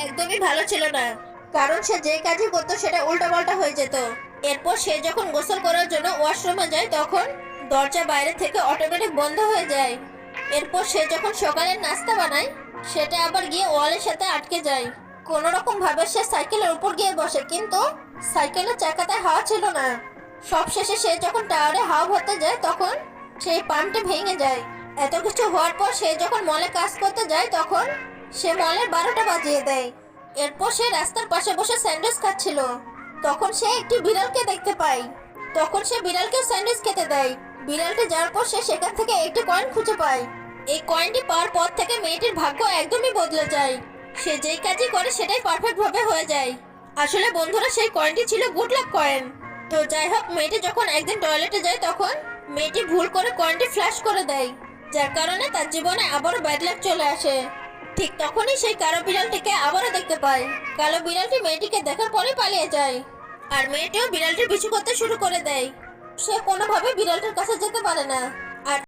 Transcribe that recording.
একদমই ভালো ছিল না, কারণ সে যে কাজই করতো সেটা উল্টাপাল্টা হয়ে যেত। এরপর সে যখন গোসল করার জন্য ওয়াশরুমে যায় তখন দরজা বাইরে থেকে অটোমেটিক বন্ধ হয়ে যায়। এরপর সে যখন সকালের নাস্তা বানায় সেটা আবার গিয়ে ওয়ালের সাথে আটকে যায়। কোনো রকম ভাবে সে সাইকেলের উপর গিয়ে বসে, কিন্তু সাইকেলের চাকাতে হাওয়া ছিল না। সবশেষে সে যখন টায়ারে হাওয়া ভরতে যায় তখন সেই পাম্পটি ভেঙে যায়। এত কিছু হওয়ার পর সে যখন মলে কাজ করতে যায় তখন সে মলের 12টা বাজিয়ে দেয়। এরপর সে রাস্তার পাশে বসে স্যান্ডউইচ খাচ্ছিল, তখন সে একটি বিড়ালকে দেখতে পায়। তখন সে বিড়ালকে স্যান্ডউইচ খেতে দেয়। বিড়ালটি যাওয়ার পর সে সেখান থেকে একটি কয়েন খুঁজে পায়। এই কয়েনটি পাওয়ার পর থেকে মেয়েটির ভাগ্য একদমই বদলে যায়। সে যেই কাজই করে সেটাই পারফেক্ট ভাবে হয়ে যায়। আসলে বন্ধুরা, সেই কয়েনটি ছিল গুড লাক কয়েন। তো যাই হোক, মেয়েটি যখন একদিন টয়লেটে যায় তখন মেয়েটি ভুল করে কয়েনটি ফ্ল্যাশ করে দেয়, যার কারণে তার জীবনে আবারও ব্যাড লাক চলে আসে। ঠিক তখনই সেই কালো বিড়ালটিকে আবারও দেখতে পায়। কালো বিড়ালটি মেয়েটিকে দেখার পরে পালিয়ে যায়, আর মেয়েটিও বিড়ালটির পিছু করতে শুরু করে দেয়। সে কোনোভাবে বিড়ালটির কাছে যেতে পারে না।